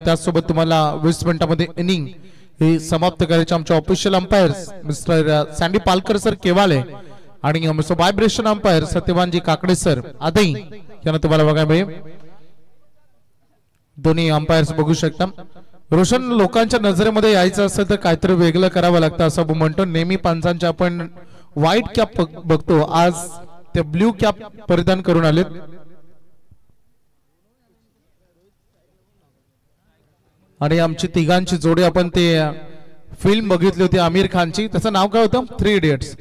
त्यासोबत तुम्हाला 20 मिनिटांमध्ये इनिंग हे समाप्त करायचे आमचे official umpires mister Sandy Palkar sir Kewale आणि मिस्टर वायब्रेशन अंपायर सत्यवानजी काकडे सर आदई यांना तुम्हाला बघायला मिळेल। दोन्ही अंपायर्स बघू शकता। रोशन लोकांच्या नजरेमध्ये यायचं असेल तर काहीतरी वेगळं करावं लागतं असं म्हणतो नेहमी पंचांच्या आपण व्हाईट कॅप बघतो आज ते ब्ल्यू कॅप परिधान करून आलेत। आणि आमची तिघांची जोडी आपण ते फिल्म बघितली होती आमिर खानची त्याचं नाव काय होतं 3 इडियट्स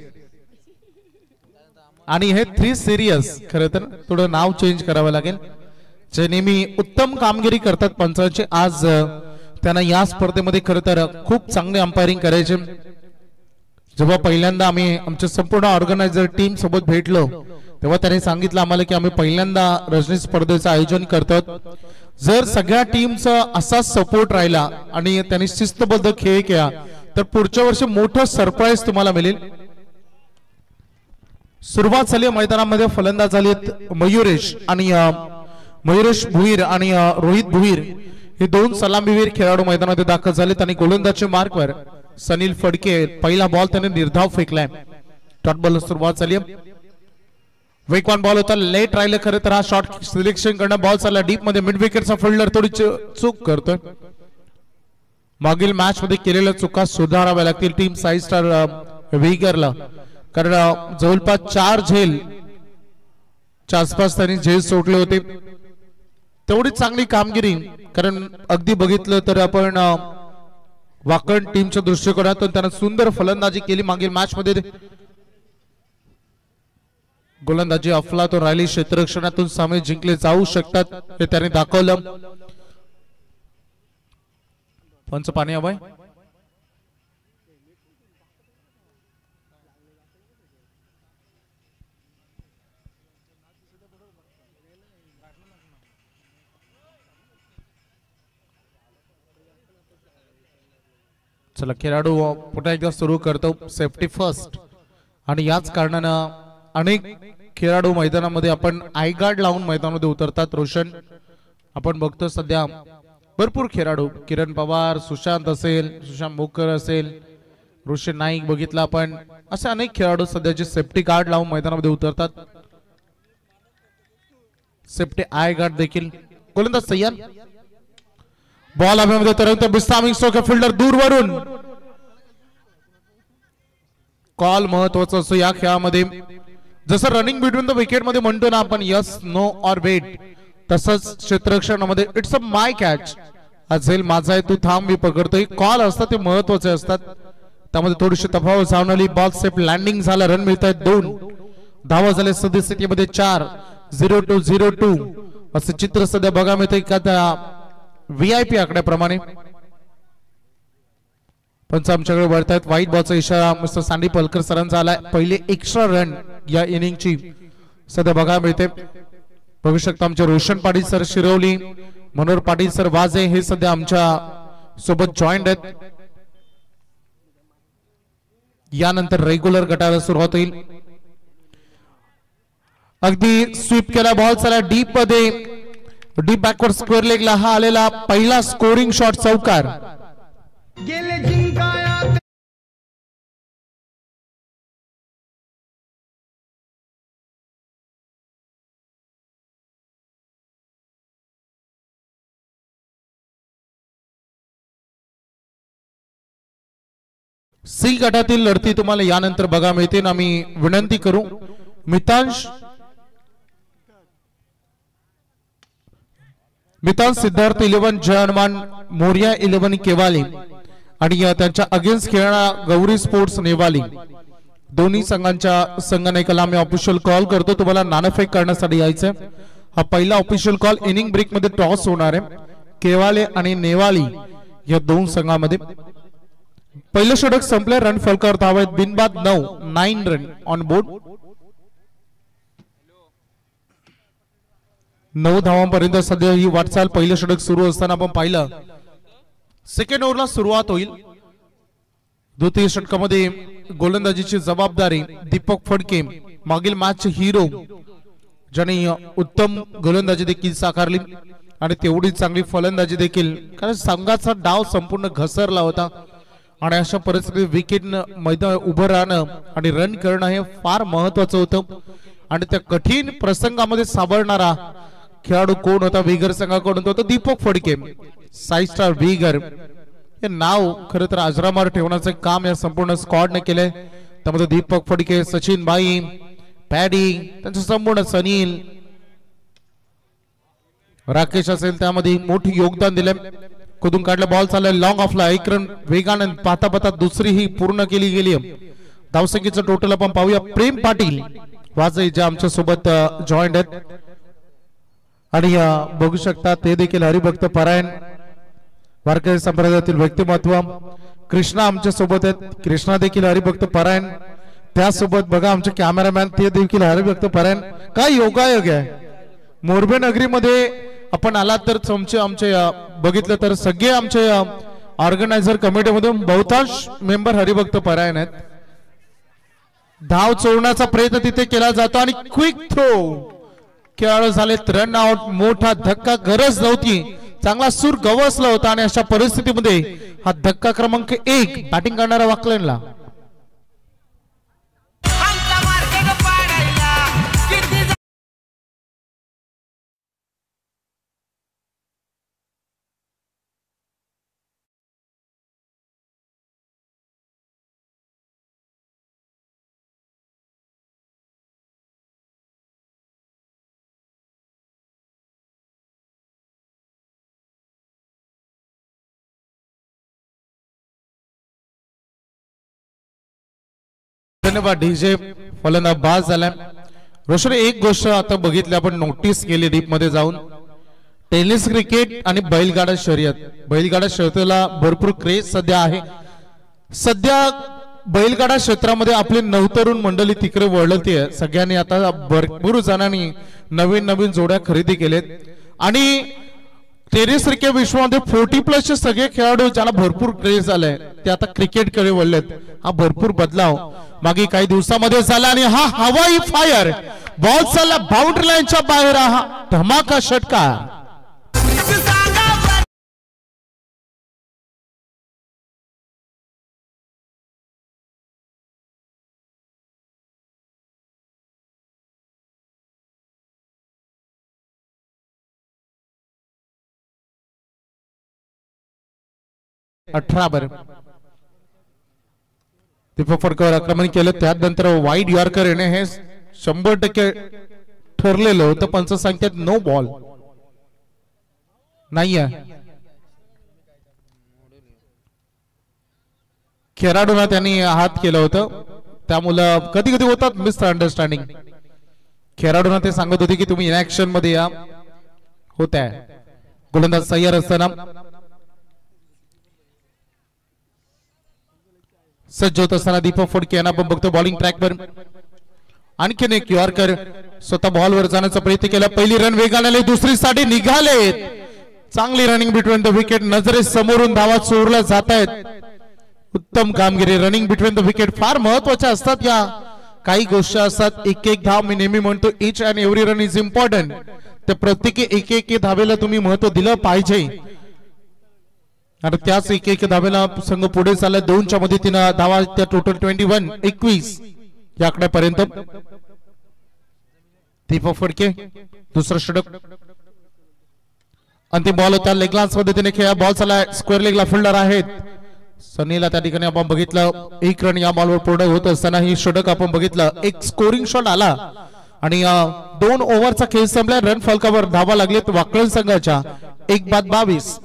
आणि हे 3 सिरियस खरं तर थोडं नाव चेंज करावं लागेल। जे नेहमी उत्तम कामगिरी करतात पंचांचे आज त्यांना या स्पर्धेमध्ये खरं तर खूप चांगले अंपायरिंग करायचे। जेव्हा पहिल्यांदा आम्ही आमच्या संपूर्ण ऑर्गनायझर टीम सोबत भेटलो तेव्हा त्यांनी सांगितलं आम्हाला की आम्ही पहिल्यांदा रजनी स्पर्धेचं आयोजन करतो। जर सगळ्या टीमचा असा सपोर्ट राहिला आणि त्यांनी शिस्तबद्ध खेळ केला तर पुढच्या वर्षी मोठं सरप्राईज तुम्हाला मिळेल। सुरुवात झाली मैदानामध्ये फलंदाज झालेत मयुरेश भुईर आणि रोहित भुईर हे दोन सलामीवीर खेळाडू मैदानामध्ये दाखल झालेत आणि गोलंदाजी मार्कवर सनील फडके पहिला बॉल त्याने निर्धाव फेकलाय। डॉट बॉल सुरुवात झाली वेगवान बॉल होता लेट राहिले खरं तर हा शॉट सिलेक्शन करणं बॉल चालला डीप मध्ये मिड विकेटचा फिल्डर थोडी चूक करतोय। मागील मॅच मध्ये केलेल्या चुका सुधाराव्या लागतील टीम 5 स्टार व्हीगरला कारण जवळपास 4 झेलच्या आसपास त्यांनी झेल सोडले होते तेवढी चांगली कामगिरी कारण अगदी बघितलं तर आपण वाकण टीमच्या दृष्टिकोनातून त्यांना सुंदर फलंदाजी केली। मागील मॅच मध्ये गोलंदाजी अफलातून राहिली क्षेत्ररक्षणातून सामने जिंकले जाऊ शकतात हे त्यांनी दाखवलं। पंच पाणी हवंय चला खेळाडू पुन्हा एकदा सुरू करतो सेफ्टी फर्स्ट आणि याच कारणानं अनेक खेळाडू मैदानामध्ये आपण आय गार्ड लावून मैदानामध्ये उतरतात। रोशन आपण बघतो सध्या भरपूर खेळाडू किरण पवार सुशांत असेल सुशांत मोकर असेल रोशन नाईक बघितला आपण असे अनेक खेळाडू सध्याचे सेफ्टी गार्ड लावून मैदानामध्ये उतरतात। सेफ्टी आय गार्ड देखील गोलंदाज सय्यद बॉल हवेमध्ये तरंगतो बिस्तामिंग स्ट्रोक फिल्डर दूरवरून कॉल महत्वाचा असतो या खेळामध्ये जसं रनिंग बिटवीन द विकेट मध्ये म्हणतो ना आपण यस नो ऑर वेट तसंच क्षेत्ररक्षणामध्ये इट्स अ माय कॅच असेल माझा आहे तू थांब मी पकडतोय कॉल असतात ते महत्वाचे असतात त्यामध्ये थोडीशी तफावत जाणवली बॉल सेफ लँडिंग झाला रन मिळत आहेत 2 धावा झाले सदस्यतेमध्ये 4 0-2 असे चित्र सध्या बघा मिळते का त्या व्हीआयपी आकड्याप्रमाणे पंच आमच्याकडे वळतायत व्हाईट बॉलचा इशारा मिस्टर सँडी पालकर सरांचा आलाय पहिले एक्स्ट्रा रन या इनिंगची सध्या बघा मिळते बघू शकता आमचे रोशन पाटील सर शिरवली मनोहर पाटील सर वाजे हे सध्या आमच्या सोबत जॉईंट आहेत। यानंतर रेग्युलर गटाला सुरुवात होईल अगदी स्वीप केला बॉल चला डीप मध्ये डीप बॅकवर्ड स्क्वेअर लेगला हा आलेला पहिला स्कोरिंग शॉट चौकार गेले जिंकाया सी गटातील लढती तुम्हाला यानंतर बघा मिळतील। आम्ही विनंती करू मितांश सिद्धार्थ 11 जय हनुमान मोरिया 11 केवाली आणि त्यांच्या अगेन्स्ट खेळणारा गौरी स्पोर्ट्स नेवाली दोन्ही संघांच्या संघनायकाला आम्ही ऑफिशियल कॉल करतो तुम्हाला नाणेफेक करण्यासाठी यायचंय। हा पहिला ऑफिशियल कॉल इनिंग ब्रेक मध्ये टॉस होणार आहे केवाले आणि नेवाली या दोन संघांमध्ये। पहिलं षटक संपले रन फलकावर धावा आहेत बिनबाद 9 रन ऑन बोर्ड 9 धावांपर्यंत सध्या ही वाटचाल पहिलं षटक सुरू असताना आपण पाहिलं सेकंड ओव्हरला सुरुवात होईल। द्वितीय षटकामध्ये गोलंदाजीची जबाबदारी दीपक फडके मागील मॅचचे हिरो ज्यांनी उत्तम गोलंदाजी देखील साकारली आणि तेवढी चांगली फलंदाजी देखील, कारण संघाचा डाव संपूर्ण घसरला होता आणि अशा परिस्थितीत विकेट मैदान उभं राहणं आणि रन करणं हे फार महत्वाचं होतं आणि त्या कठीण प्रसंगामध्ये सावरणारा खेळाडू कोण होता विगर संघाकडून, तो दीपक फडके. 5 स्टार विगर हे नाव खरं तर अजरामर ठेवण्याचं काम या संपूर्ण स्क्वॉडने केलंय. त्यामध्ये दीपक फडके, सचिन भाई, पॅडी, त्यांचं संपूर्ण सनील, राकेश असेल त्यामध्ये मोठी योगदान दिले. कुदून काढला बॉल चाललाय लॉंग ऑफला, एक रन वेगाने पाहता पाहता दुसरी ही पूर्ण केली गेली. धावसंख्येचं टोटल आपण पाहूया. प्रेम पाटील वाजई जे आमच्या सोबत जॉईंट आहेत आणि बघू शकता ते देखील हरिभक्त परायण वारकरी संप्रदायातील व्यक्तिमत्व. कृष्णा आमच्या सोबत आहेत, कृष्णा देखील हरिभक्त परायण. त्यासोबत बघा आमचे कॅमेरामॅन ते देखील हरिभक्त परायण. काय योगायोग आहे, मोरबे नगरीमध्ये आपण आलात तर आमचे बघितलं तर सगळे आमचे ऑर्गनायझर कमिटीमधून बहुतांश मेंबर हरिभक्त परायण आहेत. धाव चोरण्याचा प्रयत्न तिथे केला जातो आणि क्विक थ्रो खेळाडू झालेत रन आउट. मोठा धक्का, गरज नव्हती, चांगला सूर गवसला होता आणि अशा परिस्थितीमध्ये हा धक्का क्रमांक 1 बॅटिंग करणारा वाकलेनला. धन्यवाद डीजे. फलंदाज बाद झाला. रोशन एक गोष्ट आता बघितली आपण, नोटीस केली डीप मध्ये जाऊन, टेनिस क्रिकेट आणि बैलगाडा शर्यत, बैलगाडा शर्यतीला भरपूर क्रेज सध्या आहे. सध्या बैलगाडा क्षेत्रामध्ये आपले नवतरुण मंडळी तिकडे वळते. सगळ्यांनी आता भरपूर जणांनी नवीन नवीन जोड्या खरेदी केलेत आणि टेनिस क्रिकेट विश्वामध्ये 40+ सगळे खेळाडू ज्याला भरपूर क्रेज आलाय ते आता क्रिकेटकडे वळलेत. हा भरपूर बदलाव मागे काही दिवसामध्ये झाला आणि हा हवाई फायर बॉल चालला बाउंड्री लाईनच्या बाहेर, हा धमाका षटकार. दीपक फडकेवर आक्रमण केलं, त्यानंतर वाईड यॉर्कर येणे हे 100% ठरलेलं होतं. पंच सांगतात नो बॉल नाहीये. खेळाडूंना त्यांनी हात केलं होतं, त्यामुळं कधी कधी होतात मिसअंडरस्टँडिंग. खेळाडूंना ते सांगत होते की तुम्ही इनॅक्शन मध्ये या. होत आहे गोलंदाज सय्यर असताना सज्ज होत असताना दीपक फडके यांना आपण बघतो बॉलिंग ट्रॅकवर. आणखीन एक यॉर्कर स्वतः बॉलवर जाण्याचा प्रयत्न केला. पहिली रन वेगाने आले, दुसरी साठी निघाले. चांगली रनिंग बिटवीन द विकेट, नजरे समोरून धावा चोरल्या जात आहेत. उत्तम कामगिरी. रनिंग बिटवीन द विकेट फार महत्वाच्या असतात. या काही गोष्टी असतात, एक एक धाव मी नेहमी म्हणतो each and every run is important. त्या प्रत्येकी एक एक धावेला तुम्ही महत्व दिलं पाहिजे आणि त्याच एक एक धावेला संघ पुढे चालला. 2च्या मदतीने धावा त्या टोटल 21 या आकड्यापर्यंत. दीपक फडके दुसरा षटक. अंतिम बॉल होता, लेग लान्स पद्धतीने खेळा. बॉल चालला स्क्वेअर लेगला, फिल्डर आहेत सनीला. त्या ठिकाणी आपण बघितलं 1 रन या बॉलवर पूर्ण होत असताना ही षटक आपण बघितलं. एक स्कोरिंग शॉट आला आणि 2 ओव्हरचा खेळ संपला. रन फलकावर धावा लागलेत वाकळण संघाच्या 1-22.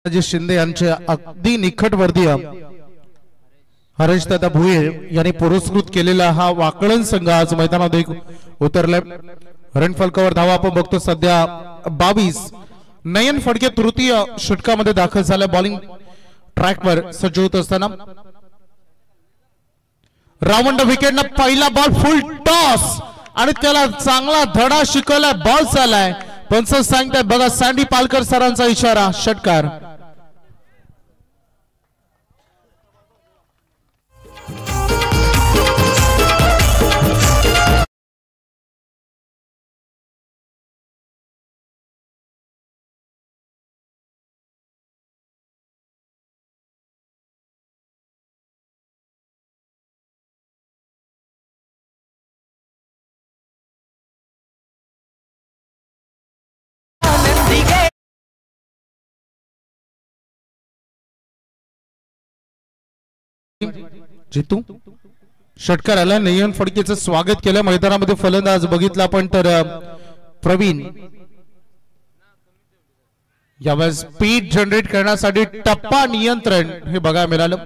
राजे शिंदे यांचे अगदी निकट वर्दीय हरेशदादा भुईर यांनी पुरस्कृत केलेला हा वाकळण संघ आज मैदानात उतरलाय. रन फलकावर धावा आपण बघतो सध्या 22. नयन फडके तृतीय षटकामध्ये दाखल झाल्या. बॉलिंग ट्रॅकवर सज्ज होत असताना रावंड विकेटनं पहिला बॉल फुल टॉस आणि त्याला चांगला धडा शिकवलाय. बॉल चाललाय. पंच सांगताय बघा सँडी पालकर सरांचा इशारा. षटकार. जितू षटकार आला. नयन फडकेचं स्वागत केलं मैदानामध्ये. फलंदाज बघितला आपण तर प्रवीण यावेळेस स्पीड जनरेट करण्यासाठी टप्पा नियंत्रण हे बघायला मिळालं.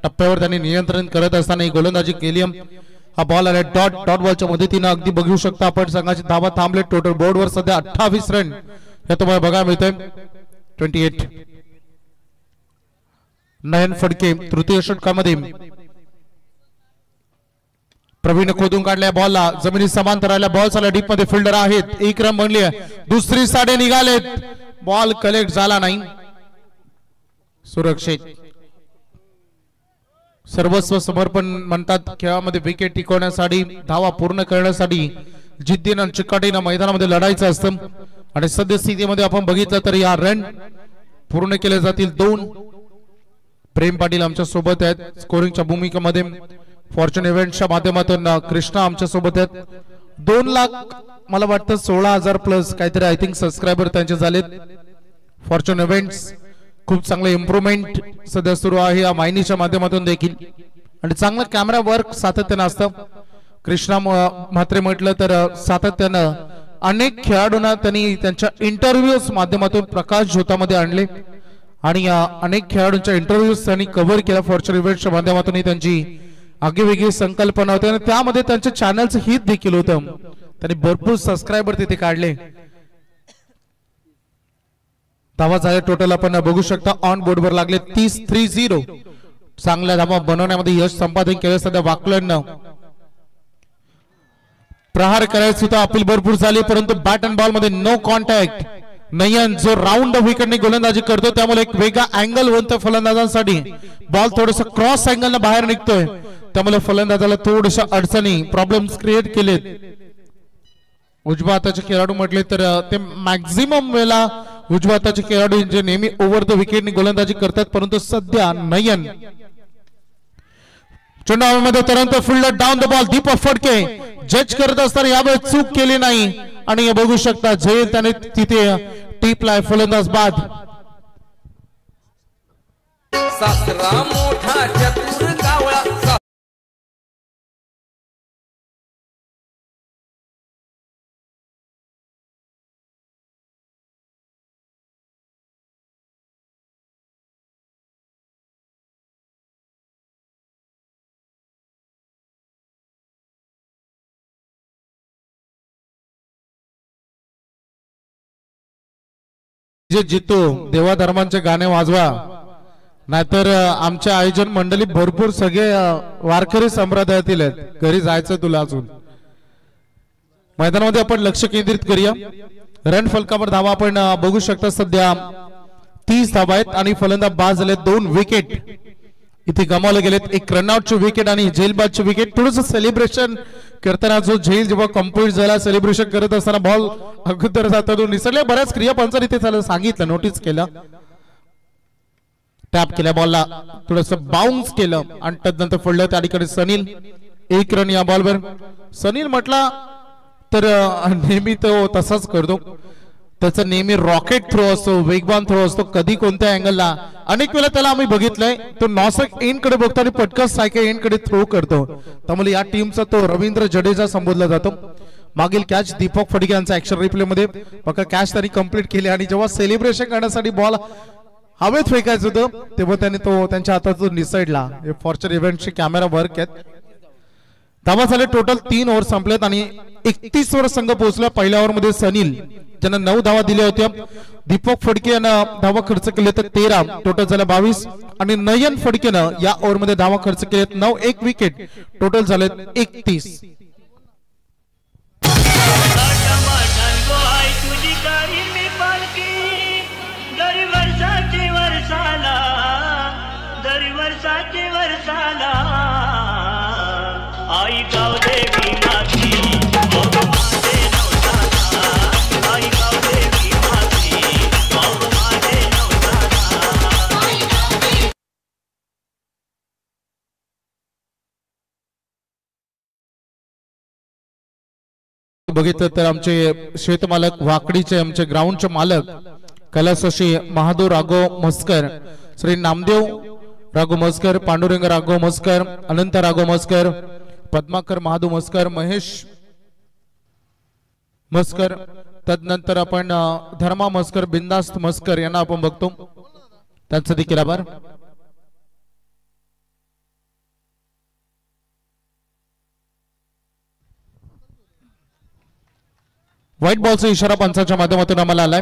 टप्प्यावर त्यांनी नियंत्रण करत असताना गोलंदाजी केली. हा बॉल आला डॉट बॉलच्या मदतीने. अगदी बघू शकता आपण संघाची धावा थांबले. टोटल बोर्डवर सध्या 28 रन हे तुम्हाला बघायला मिळतंय. 28. नयन फडके तृतीय षटकामध्ये. प्रवीण खोदून काढल्या बॉलला. जमिनी समांतर आल्या. बॉल चालला डीप मध्ये. फिल्डर आहेत. 1 रन बनली आहे. दुसरी साडे निघालेत. बॉल कलेक्ट झाला नाही. सुरक्षित. सर्वस्व समर्पण म्हणतात खेळामध्ये. विकेट टिकवण्यासाठी धावा पूर्ण करण्यासाठी जिद्दीनं चिकाटीनं मैदानामध्ये लढायचं असतं. आणि सद्यस्थितीमध्ये आपण बघितलं तर या रन पूर्ण केले जातील. 2. प्रेम पाटील आमच्या सोबत आहेत स्कोरिंगच्या भूमिकेमध्ये. फॉर्च्यून इव्हेंट्सच्या माध्यमातून कृष्णा आमच्या सोबत आहेत. 2 लाख मला वाटतं 16,000 प्लस काहीतरी आय थिंक सबस्क्रायबर त्यांचे झालेत. फॉर्च्यून इव्हेंट्स खूप चांगलं इम्प्रूव्हमेंट सध्या सुरू आहे या मायनीच्या माध्यमातून देखील. आणि चांगलं कॅमेरा वर्क सातत्यानं असतं. कृष्णा म्हात्रे म्हटलं तर सातत्यानं अनेक खेळाडूंना त्यांनी त्यांच्या इंटरव्ह्यूज माध्यमातून प्रकाश झोतामध्ये आणले आणि अनेक खेळाडूंच्या इंटरव्ह्यूज त्यांनी कव्हर केला. फॉर्च्यून इव्हेंट्सच्या माध्यमातून त्यांची आगीवेगळी संकल्पना होती आणि त्यामध्ये त्यांच्या चॅनलचं हित देखील होतं. त्यांनी भरपूर सबस्क्रायबर तिथे काढले. धावा झाले टोटल आपण बघू शकता. ऑन बोर्डवर लागले 30. चांगल्या धावा बनवण्यामध्ये यश संपादन केलं. सध्या वाकलनं प्रहार करायचं होतं. अपील भरपूर झाली परंतु बॅट अँड बॉल मध्ये नो कॉन्टॅक्ट. नयन जो राऊंड विकेटने गोलंदाजी करतो त्यामुळे एक वेगळा अँगल बनतो फलंदाजांसाठी. बॉल थोडस क्रॉस अँगलने बाहेर निघतोय त्यामुळे फलंदाजाला थोडशा अडचणी प्रॉब्लेम्स क्रिएट केलेत. उजव्या हाताचे खेळाडू म्हटले तर ते मॅक्झिमम वेळेला उजव्या हाताचे खेळाडू जे नेहमी ओव्हर द विकेटने गोलंदाजी करतात परंतु सध्या नयन चेंडूमध्ये तुरंत फिल्डर डाऊन द बॉल. दीपक फडके जज करत असताना यावेळेस चूक केली नाही आणि बघू शकता जय त्याने तिथे टिपलाय फलंदाज बाद. सासरा मोठा चतुर कावळा. जे जितो देवा धर्मांचे गाणे वाजवा नाहीतर आमच्या आयोजन मंडळी भरपूर सगळे वारकरी संप्रदायातील आहेत. घरी जायचं तुला अजून. मैदानामध्ये आपण लक्ष केंद्रित करूया. रन फलकावर धावा आपण बघू शकता. सध्या 30 धावा आहेत आणि फलंदाज बाद झाले. 2 विकेट इथे गमावले गेलेत. एक रनआउटची विकेट आणि झेलबादची विकेट. थोडंसं सेलिब्रेशन करताना जो झेल जेव्हा कम्प्लीट झाला सेलिब्रेशन करत असताना बॉल अगोदर जातो तो निसरले. बऱ्याच क्रिया पंचांनी इथे सांगितलं नोटीस केलं. टॅप केल्या बॉलला थोडस बाउन्स केलं आणि त्यानंतर पडलं. त्या ठिकाणी सनील 1 रन या बॉलवर. सनील म्हटला तर नेहमी तो तसाच करतो. त्याचा नेहमी रॉकेट थ्रो असतो. वेगवान थ्रो असतो. कधी कोणत्या अँगलला अनेक वेळा त्याला आम्ही बघितलंय तो नॉसक एंड कडे बघतो आणि पटकन सायकल एंड कडे थ्रो करतो. त्यामुळे या टीमचा तो रवींद्र जडेजा संबोधला जातो. मागील कॅच दीपक फडके यांचा ऍक्शन रिप्ले मध्ये बघा कॅच त्यांनी कंप्लीट केली आणि जेव्हा सेलिब्रेशन करण्यासाठी बॉल हवेत फेकायचं होतं तेव्हा त्याने तो त्यांच्या हातातून निसटला. हे फॉर्च्युन इव्हेंटचे कॅमेरा वर्क आहेत. धावा झाले टोटल 3 ओव्हर संपलेत आणि 31 वर संघ पोहोचला. पहिल्या ओव्हर मध्ये सनील ज्यांना 9 धावा दिल्या होत्या. दीपक फडके यानं धावा खर्च केले तर 13, टोटल झाले 22 आणि नयन फडकेनं या ओव्हर मध्ये धावा खर्च केलेत 9, 1 विकेट, टोटल झाले 31. बघितलं तर आमचे शेतमालक वाकडीचे आमचे ग्राउंडचे मालक कैलासवासी महादेव राघव मस्कर, श्री नामदेव राघव मस्कर, पांडुरंग राघव मस्कर, अनंत राघव मस्कर, पद्माकर महादेव मस्कर, महेश मस्कर, तदनंतर आपण धर्मा मस्कर, बिंदास्त मस्कर यांना आपण बघतो. त्यांचा देखील आभार. व्हाईट बॉलचा इशारा पंचाच्या माध्यमातून आम्हाला आलाय.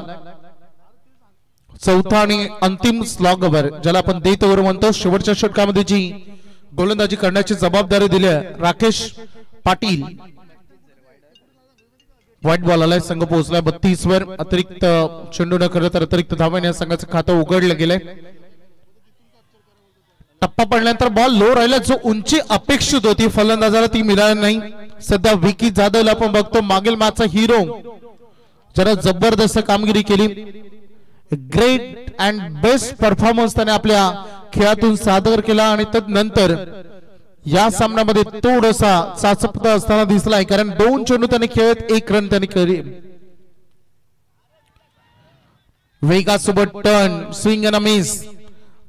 चौथा आणि अंतिम स्लॉगवर ज्याला आपण डेथ ओव्हर म्हणतो, शेवटच्या षटकामध्ये जी गोलंदाजी करण्याची जबाबदारी दिली आहे राकेश पाटील. व्हाईट बॉल आलाय. संघ पोहोचलाय 32 वर. अतिरिक्त चेंडू न करत तर अतिरिक्त धावाने या संघाचं खातं उघडलं गेलंय. टप्पा पडल्यानंतर बॉल लो राहिला. जो उंची अपेक्षित होती फलंदाजाला ती मिळाली नाही. सध्या विकी जाधवला आपण बघतो, मागील मॅचचा हिरो, जरा जबरदस्त कामगिरी केली. ग्रेट अँड बेस्ट परफॉर्मन्स त्याने आपल्या खेळातून सादर केला आणि तदनंतर या सामन्यामध्ये थोडासा चाचपता असताना दिसलाय, कारण 2 चेंडू त्याने खेळत 1 रन त्याने केली. वेगासोबत turn, swing and miss,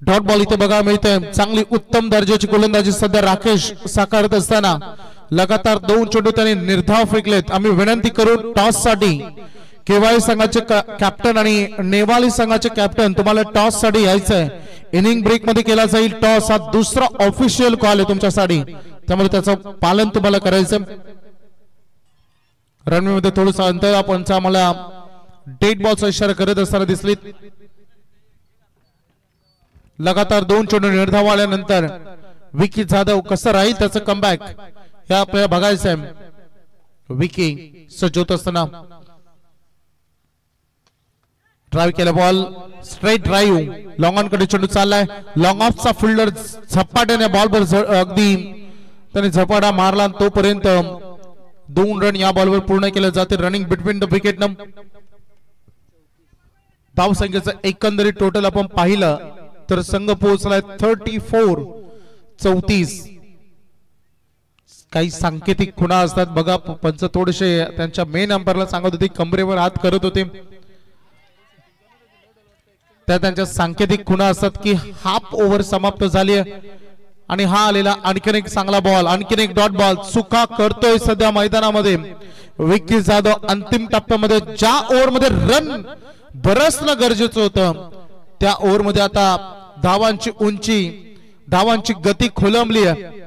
dot ball इथे बघायला मिळते. चांगली उत्तम दर्जाची गोलंदाजी सध्या राकेश साकारत असताना लगातार 2 चेंडू त्याने निर्धाव फेकलेत. आम्ही विनंती करू टॉस साठी केवाय संघाचे कॅप्टन आणि नेवाली संघाचे कॅप्टन, तुम्हाला टॉस साठी यायचंय. इनिंग ब्रेक मध्ये केला जाईल टॉस. हा दुसरा ऑफिशियल कॉल आहे तुमच्यासाठी, त्यामुळे त्याचं पालन तुम्हाला करायचं. रनवे मध्ये थोडस अंतर आपण आम्हाला डेट बॉलचा इशारा करत असताना दिसली. लगातार 2 चेंडू निर्धाव आल्यानंतर विकी जाधव कसं राहील त्याचं कमबॅक हे आपल्याला बघायचं आहे. विकी सज्ज होत असताना ड्राईव्ह केला ball, straight drive, long on कडे चेंडू चाललाय. लॉंग ऑफचा फिल्डर झपाट्याने बॉलवर अगदी त्याने झपाटा मारला. तोपर्यंत 2 रन या बॉलवर पूर्ण केले जाते. रनिंग बिटवीन द विकेट नम. धाव संख्येचं एकंदरीत टोटल आपण पाहिलं तर संघ पोहोचलाय 34. काही सांकेतिक खुणा असतात बघा. पंच थोडेसे त्यांच्या मेन अंपायरला सांगत होते, कमरेवर हात करत होते. त्या त्यांच्या सांकेतिक खुणा असतात की हाफ ओव्हर समाप्त झाली आणि हा आलेला आणखीन एक चांगला बॉल, आणखीन एक डॉट बॉल चुका करतोय सध्या मैदानामध्ये विकी जाधव. अंतिम टप्प्यामध्ये ज्या ओव्हर मध्ये रन बरसणं गरजेचं होतं त्या ओव्हर मध्ये आता धावांची उंची, धावांची गती खोलंबली आहे.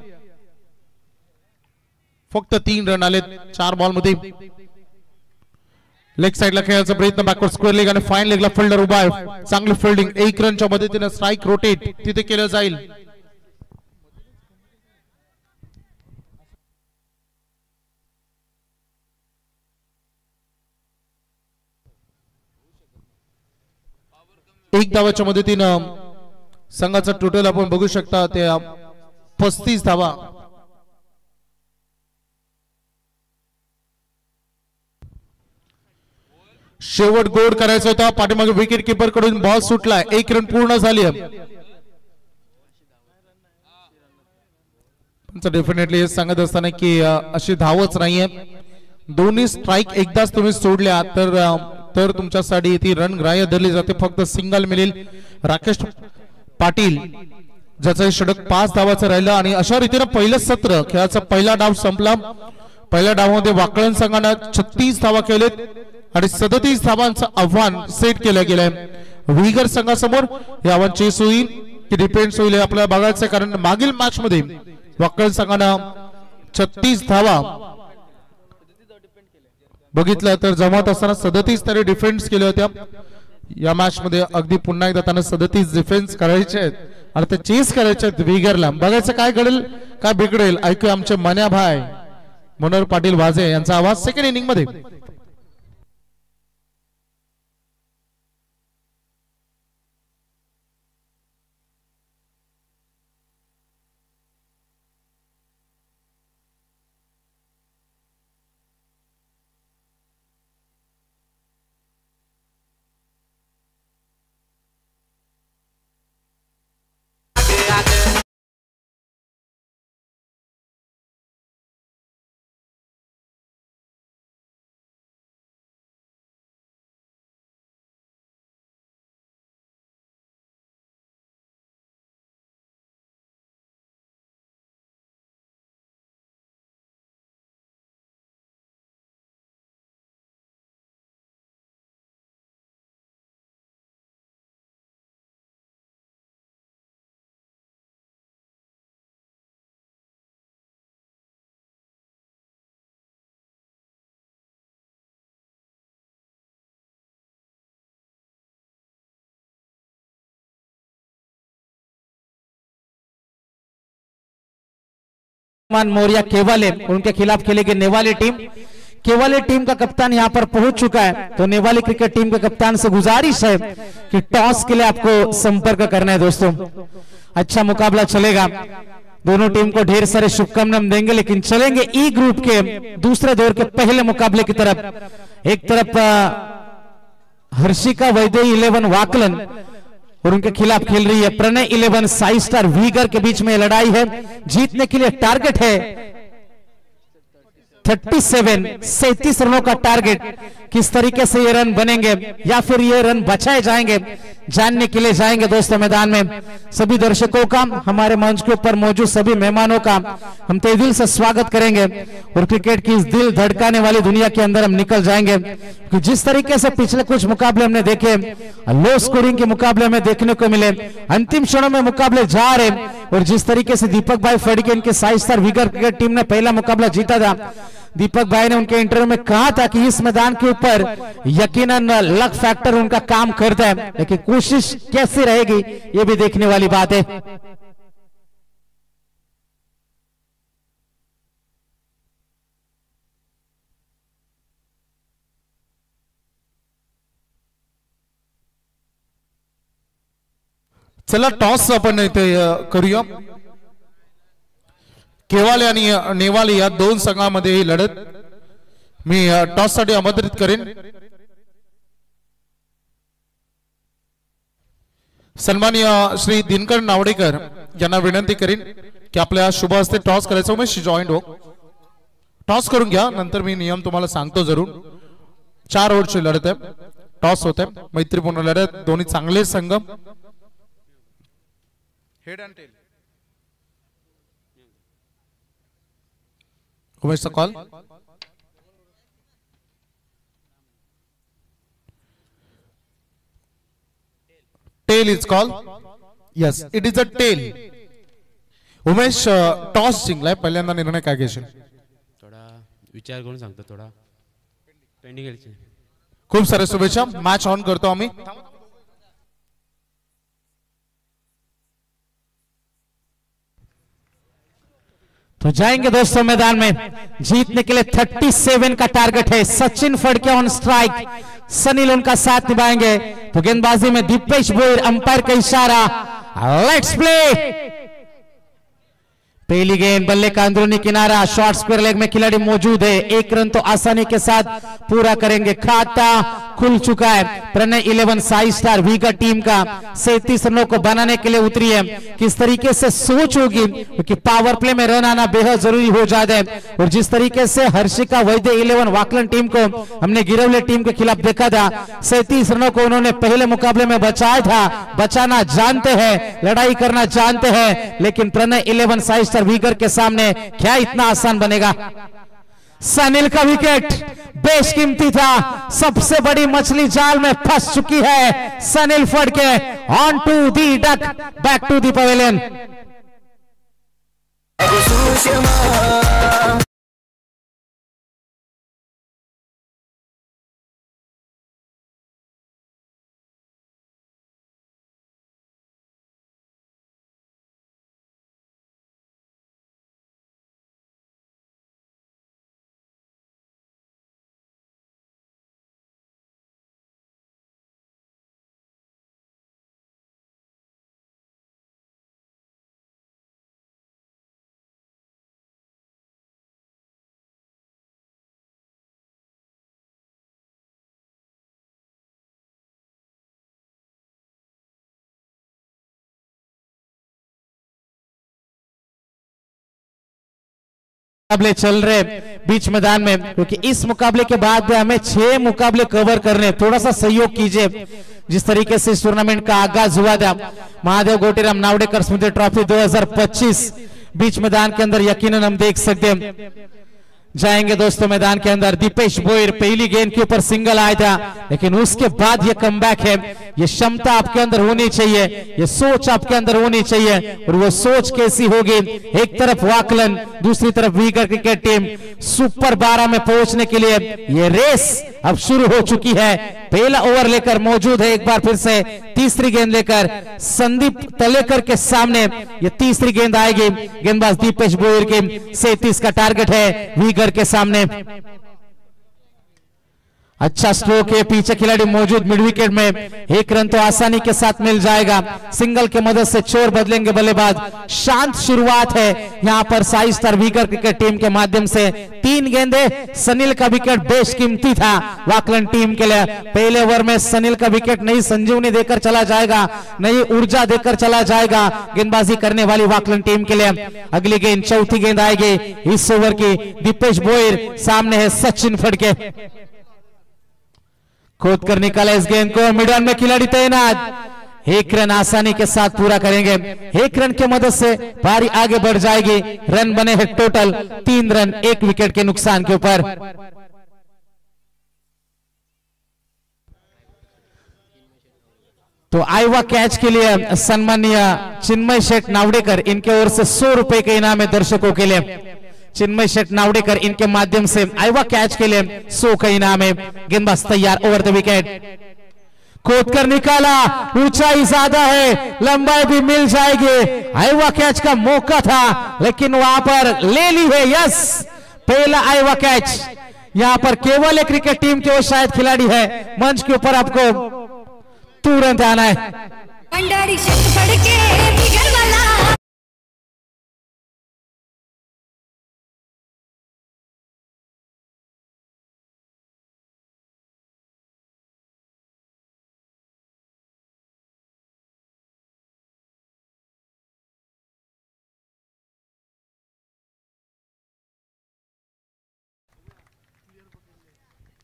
फक्त 3 रन आले 4 बॉल मध्ये. लेग साइडला खेळायचा प्रयत्न, बॅकवर्ड स्क्वेअर लेग आणि फाईन लेगला फिल्डर उभा आहे. चांगली फिल्डिंग, 1 रनच्या मदतीने स्ट्राइक रोटेट तिथे केलं जाईल. एक धावाच्या मदतीनं संघाचा टोटल आपण बघू शकता ते 35 धावा. शेवट गोड करायचा होता. पाठीमागे विकेट किपर कडून बॉल सुटलाय. 1 रन पूर्ण झाली. डेफिनेटली हे सांगत असताना की अशी धावच नाहीये. दोन्ही स्ट्राइक एकदाच तुम्ही सोडल्या तर तुमच्यासाठी ती रन ग्राह्य धरली जाते. फक्त सिंगल मिळेल. राकेश पाटील ज्याचं षटक 5 धावाचं राहिलं आणि अशा रीतीने पहिलं सत्र खेळाचा पहिला डाव संपला. पहिल्या डावामध्ये वाकळण संघाने 36 धावा केलेत आणि 37 धावांचं आव्हान सेट केलं गेलंय. विगर संघासमोर यावर चेस होईल की डिपेंड्स होईल आपल्याला बघायचं, कारण मागील मॅच मध्ये वाकड संघानं 36 धावा बघितलं तर जमत असताना 37 तरी डिफेन्स केल्या होत्या. या मॅच मध्ये अगदी पुन्हा एकदा त्यांना 37 डिफेन्स करायचे आहेत आणि ते चेस करायचे आहेत विगरला. बघायचं काय घडेल काय बिघडेल. ऐकूया आमचे मन्या भाई मनोहर पाटील वाजे यांचा आवाज सेकंड इनिंग मध्ये. मोरिया केवाले उनके खिलाफ खेलेगी नेवाली टीम. केवाले टीम का कप्तान यहां पर पहुंच चुका है, तो नेवाली क्रिकेट टीम के कप्तान से गुजारिश है कि टॉस के लिए आपको संपर्क करना है. दोस्तों अच्छा मुकाबला चलेगा, दोनों टीम को ढेर सारे शुभकामनाएं देंगे. लेकिन चलेंगे ई ग्रुप के दूसरे दौर के पहले मुकाबले की तरफ. एक तरफ हर्षिका वैद्य 11 वाकलन और उनके खिलाफ खेल रही है प्रणय 11 साई स्टार वीगर. के बीच में लड़ाई है, जीतने के लिए टारगेट है 37 रनों का टारगेट. किस तरीके से ये रन बनेंगे या फिर ये रन बचाए जाएंगे, जानने के लिए जाएंगे दोस्तों मैदान में. सभी दर्शकों का, हमारे मंच के ऊपर मौजूद सभी मेहमानों का हम तहे दिल से स्वागत करेंगे और क्रिकेट की इस दिल धड़काने वाली दुनिया के अंदर हम निकल जाएंगे. कि जिस तरीके से पिछले कुछ मुकाबले हमने देखे, लो स्कोरिंग के मुकाबले हमें देखने को मिले, अंतिम क्षणों में मुकाबले जा रहे, और जिस तरीके से दीपक भाई फड़के इनके Sai star Uyghur cricket team ने पहला मुकाबला जीता था. दीपक भाई ने उनके इंटरव्यू में कहा था कि इस मैदान के ऊपर यकीनन लक फैक्टर उनका काम करता है, लेकिन कोशिश कैसी रहेगी ये भी देखने वाली बात है. चला टॉस आपण इथे करूया. केवाले आणि नेवाले या दोन संघामध्ये ही लढत. मी टॉस साठी आमंत्रित करेन सन्माननीय श्री दिनकर नावडेकर यांना विनंती करेन की आपल्या शुभ हस्ते टॉस करायचा. उमेश जॉईंट हो, टॉस करून घ्या, नंतर मी नियम तुम्हाला सांगतो जरूर. 4 ओव्हरची लढत आहे, टॉस होत आहे, मैत्रीपूर्ण लढत, दोन्ही चांगले संघ. हेड अँड टेल उमेशचा call. Tail is call. Yes, it is a tail. Umesh toss जिंकलाय, पहिल्यांदा निर्णय काय घेशील? थोडा विचार करून सांगतो, थोडा पेंडिंग आहे. खूप सारे शुभेच्छा. मॅच ऑन करतो आम्ही. तो जाएंगे दोस्तों मैदान में. जीतने के लिए 37 का टारगेट है. सचिन फड़के ऑन स्ट्राइक, सनील उनका साथ निभाएंगे. तो गेंदबाजी में दीपेश भोईर, अंपायर का इशारा. Let's play. पहली गेंद बल्ले का अंदरूनी किनारा, शॉर्ट स्क्वायर लेग में खिलाड़ी मौजूद है. 1 रन तो आसानी के साथ पूरा करेंगे. खाता खुल चुका है. प्रणय 11 साई स्टार वीगर टीम का 37 रनों को बनाने के लिए उतरी है. किस तरीके से सोच होगी, क्योंकि पावर प्ले में रन आना बेहद जरूरी हो जाता है. और जिस तरीके से हर्षिका वैद्य 11 वाकलन टीम को हमने गिरवले टीम के खिलाफ देखा था, 37 रनों को उन्होंने पहले मुकाबले में बचाया था. बचाना जानते हैं, लड़ाई करना जानते हैं, लेकिन प्रणय 11 साई वीगर के सामने क्या इतना आसान बनेगा. सनील का विकेट बेशकीमती था, सबसे बड़ी मछली जाल में फंस चुकी है। Sanil Phadke on to the duck, back to the pavilion. मुकाबले चल रहे बीच मैदान में, क्योंकि इस मुकाबले के बाद हमें 6 मुकाबले कवर करने, थोड़ा सा सहयोग कीजिए। जिस तरीके से इस टूर्नामेंट का आगाज हुआ था, महादेव गोटीराम नावडेकर स्मृति ट्रॉफी 2025 बीच मैदान के अंदर यकीनन हम देख सकते हैं जाएंगे दोस्तों मैदान के अंदर। दीपेश बोयर पहली गेंद के ऊपर सिंगल आया था, लेकिन उसके बाद ये कमबैक है। ये क्षमता आपके अंदर होनी चाहिए, ये सोच आपके अंदर होनी चाहिए, और वो सोच कैसी होगी? एक तरफ वाकलन, दूसरी तरफ वीगर क्रिकेट टीम सुपर 12 में पहुंचने के लिए ये रेस अब शुरू हो चुकी है। पहला ओवर लेकर मौजूद है एक बार फिर से, तीसरी गेंद लेकर संदीप तलेकर के सामने ये तीसरी गेंद आएगी। गेंदबाज दीपेश बोयर की 37 का टारगेट है वीगर के सामने। अच्छा स्ट्रोक है, पीछे खिलाड़ी मौजूद मिड विकेट में, एक रन तो आसानी के साथ मिल जाएगा। सिंगल के मदद से चोर बदलेंगे बल्लेबाज। शांत शुरुआत है यहां पर Sai star Uyghur cricket team के माध्यम से। 3 गेंदे, सनील का विकेट बेशकीमती था वाकलन टीम के लिए। पहले ओवर में सनील का विकेट नई संजीवनी देकर चला जाएगा, नई ऊर्जा देकर चला जाएगा गेंदबाजी करने वाली वाकलन टीम के लिए। अगली गेंद, चौथी गेंद आएगी इस ओवर की। दीपेश बोयर, सामने है सचिन फड़के, खोद कर निकाला इस गेंद को। मिडल में खिलाड़ी तैनात, 1 रन आसानी के साथ पूरा करेंगे। 1 रन की मदद से पारी आगे बढ़ जाएगी। रन बने हैं टोटल 3 रन 1 विकेट के नुकसान के ऊपर। तो आईवा कैच के लिए सम्मानीय चिन्मय शेठ नावडेकर, इनके ओर से 100 रुपए के इनाम है दर्शकों के लिए। चिन्मय शेठ नावडेकर, इनके माध्यम से आईवा कैच के लिए 100 का इनाम है। गेंदबाज तैयार, ओवर द विकेट, खोद कर निकाला, ऊंचाई ज्यादा है, लंबाई भी मिल जाएगी। आईवा कैच का मौका था, लेकिन वहां पर ले ली है। यस, पहला आईवा कैच यहां पर केवल एक क्रिकेट टीम के वो शायद खिलाड़ी है मंच के ऊपर, आपको तुरंत आना है।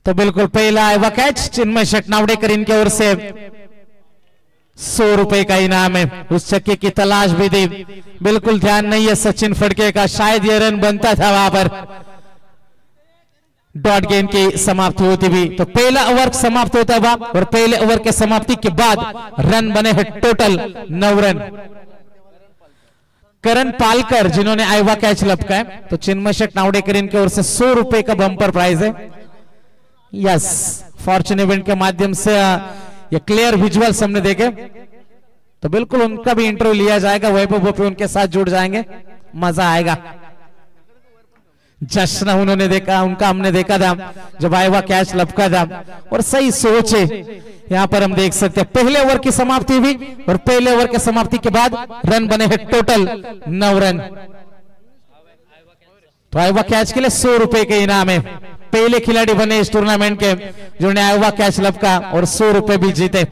तो बिल्कुल पहला आईवा कैच चिन्मय शेठ नावडेकर, इनके ओर से 100 रुपए का इनाम है। उस छक्के की तलाश भी दी, बिल्कुल ध्यान नहीं है सचिन फड़के का, शायद ये रन बनता था वहां पर। डॉट गेंद की समाप्ति होती भी, तो पहला ओवर समाप्त होता हुआ और पहले ओवर के समाप्ति के बाद रन बने हैं टोटल 9 रन। करण पालकर जिन्होंने आईवा कैच लपका है, तो चिन्मय शेठ नावडेकर इनके ओर से 100 रुपए का बम्पर प्राइज है। यस, फॉर्चून इवेंट के माध्यम से ये क्लियर विजुअल्स हमने देखे, तो बिल्कुल उनका भी इंटरव्यू लिया जाएगा, वैभव पे उनके साथ जुड़ जाएंगे, मजा आएगा। जश्न उन्होंने देखा, उनका हमने देखा था जब आईवा कैच लपका था, और सही सोच है यहां पर हम देख सकते हैं। पहले ओवर की समाप्ति हुई और पहले ओवर के समाप्ति के बाद रन बने हैं टोटल 9 रन। तो आईवा कैच के लिए 100 रुपए के इनाम है। पहले खिलाड़ी बने इस टूर्नामेंट के जिन्होंने आईवा कैच लपका और 100 रुपए भी जीते।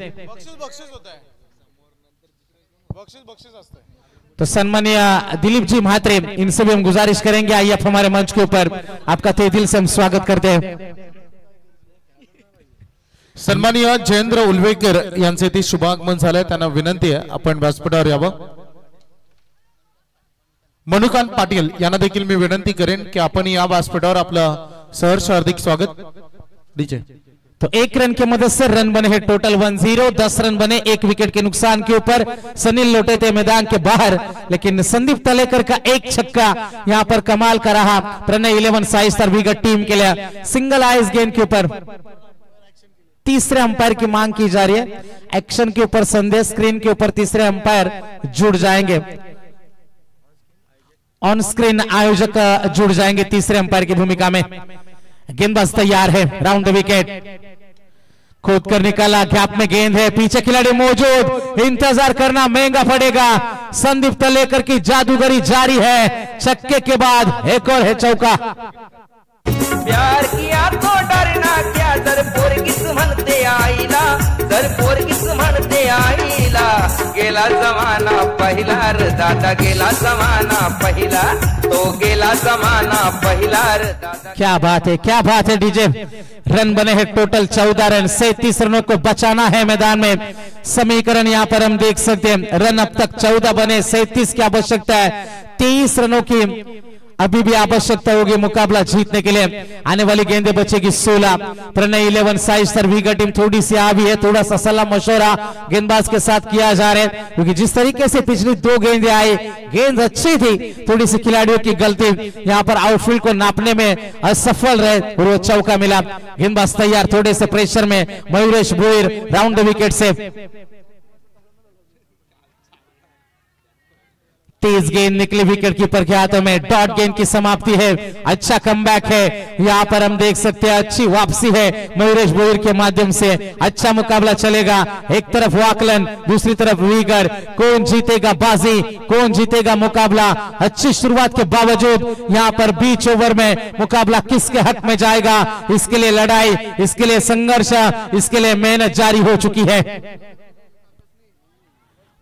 तो सम्मानीय दिलीप जी म्हात्रे, इनसे भी हम गुजारिश करेंगे, आइए आप हमारे मंच के ऊपर, आपका तहे दिल से हम स्वागत करते हैं। सन्माननीय जयेंद्र उलवेकर यांचे ती शुभागमन झालंय, त्यांना विनंती आहे आपण व्यासपीठावर यावं। मनुकांत पाटील यांना देखील मी विनंती करेन की आपण या व्यासपीठावर आपलं सहर्ष हार्दिक स्वागत डीजे। तो एक रन की मदद से रन बने हैं टोटल 1-0, 10 रन बने एक विकेट के नुकसान के ऊपर। सनील लौटे थे मैदान के बाहर, लेकिन संदीप तलेकर का एक छक्का यहां पर कमाल का रहा Pranay 11 Sai star wicket team के लिए। सिंगल आइज गेंद के ऊपर तीसरे अंपायर की मांग की जा रही है। एक्शन के ऊपर संदेश, स्क्रीन के ऊपर तीसरे अंपायर जुड़ जाएंगे, ऑन स्क्रीन आयोजक जुड़ जाएंगे तीसरे अंपायर की भूमिका में। गेंदबाज तैयार है, राउंड द विकेट खोद कर निकाला, गैप में गेंद है, पीछे खिलाड़ी मौजूद, इंतजार करना महंगा पड़ेगा। संदीप तलेकर की जादूगरी जारी है, छक्के के बाद एक और है चौका। प्यार किया तो डरना क्या, जर पोरगीच म्हणते आईला, जर पोरगीच म्हणते आईला। गेला जमाना पहिला रे दादा, गेला जमाना पहिला, तो गेला जमाना पहिला रे दादा। क्या बात है, क्या बात है डीजे। रन बने हैं टोटल 14 रन, 37 रनों को बचाना है मैदान में। समीकरण यहां पर हम देख सकते हैं, रन अब तक 14 बने, 37 की आवश्यकता है, 23 रनों की अभी भी आवश्यकता होगी मुकाबला जीतने के लिए। आने वाली गेंदें बचेगी 16। Pranay 11 Sai star wicket team थोड़ी सी आ भी है, थोड़ा सा सलाह मशवरा गेंदबाज के साथ किया जा रहा है, क्योंकि जिस तरीके से पिछली 2 गेंदें आई, गेंद अच्छी थी, थोड़ी सी खिलाड़ियों की गलती यहां पर आउटफील्ड को नापने में असफल रहे और वो चौका मिला। गेंदबाज तैयार, थोड़े से प्रेशर में Mayuresh Bhoir round the wicket से। तेज गेंद निकली विकेट कीपर के हाथों में, डॉट गेंद की समाप्ति है। अच्छा कमबैक है यहां पर हम देख सकते हैं, अच्छी वापसी है मयूरेश भोईर के माध्यम से। अच्छा मुकाबला चलेगा, एक तरफ वाकलन, दूसरी तरफ वीगर। कौन जीतेगा बाजी, कौन जीतेगा मुकाबला। अच्छी शुरुआत के बावजूद यहां पर बीच ओवर में मुकाबला किसके हक में जाएगा, इसके लिए लड़ाई, इसके लिए संघर्ष, इसके लिए मेहनत जारी हो चुकी है।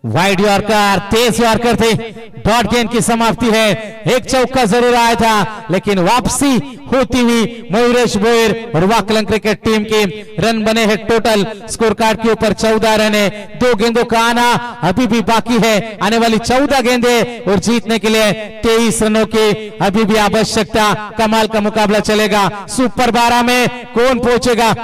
वाइड यॉर्कर, तेज यॉर्कर थे, डॉट गेंद की समाप्ति है। एक चौका जरूर आया था, लेकिन वापसी होती हुई मयूरेश भोईर और वाकलन क्रिकेट टीम की। रन बने हैं टोटल स्कोर कार्ड के ऊपर 14 रन है। 2 गेंदों का आना अभी भी बाकी है, आने वाली 14 गेंदें और जीतने के लिए 23 रनों की अभी भी आवश्यकता। कमाल का मुकाबला चलेगा। सुपर 12 में कौन पहुंचेगा।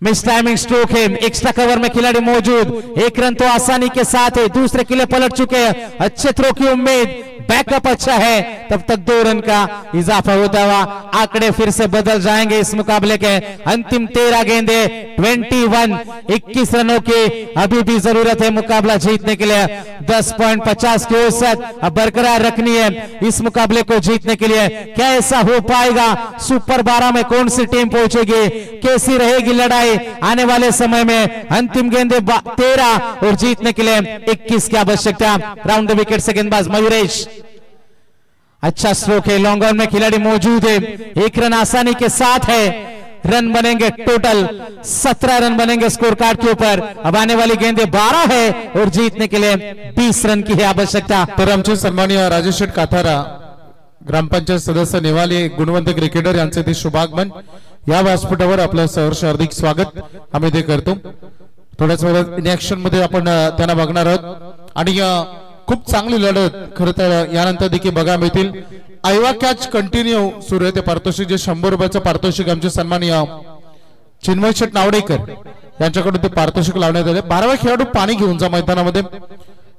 मिस टाइमिंग स्ट्रोक है, एक्स्ट्रा कवर में खिलाड़ी मौजूद, एक रन तो आसानी के साथ है, दूसरे के लिए पलट चुके हैं। अच्छे थ्रो की उम्मीद, बैकअप अच्छा है, तब तक 2 रन का इजाफा होता हुआ आंकड़े फिर से बदल जाएंगे इस मुकाबले के। अंतिम 13 गेंदे 21 रनों की अभी भी जरूरत है मुकाबला जीतने के लिए। 10.50 की औसत अब बरकरार रखनी है इस मुकाबले को जीतने के लिए। क्या ऐसा हो पाएगा। सुपर 12 में कौन सी टीम पहुंचेगी, कैसी रहेगी लड़ाई आने वाले समय में। अंतिम गेंदे 13 और जीतने के लिए 21 की आवश्यकता। राउंड द विकेट से गेंदबाज मयूरेश। अच्छा स्ट्रोक है, लॉन्ग ऑन में खिलाड़ी मौजूद है, 1 रन आसानी के साथ है। रन बनेंगे टोटल 17 रन बनेंगे स्कोर कार्ड के ऊपर। अब आने वाली गेंदें 12 है और जीतने के लिए 20 रन की है आवश्यकता। तर आमचे सन्माननीय राजेश शेठ काथारा, ग्रामपंचायत सदस्य नेवाले, गुणवंत क्रिकेटर यांचे ते शुभागमन। या व्यासपीठावर आपलं सहर्ष हार्दिक स्वागत आम्ही ते करतो। थोड्याच वेळात इन ऍक्शन मध्ये आपण त्यांना बघणार आहोत आणि खूप चांगली लढत खरं तर यानंतर देखील बघायला मिळतील। आयवा कॅच कंटिन्यू सुरू आहे, ते पारितोषिक जे 100 रुपयाचं पारितोषिक आमचे सन्माननीय चिन्मय शेठ नावडेकर यांच्याकडून ते पारितोषिक लावण्यात आले। 12वा खेळाडू पाणी घेऊन जा मैदानामध्ये।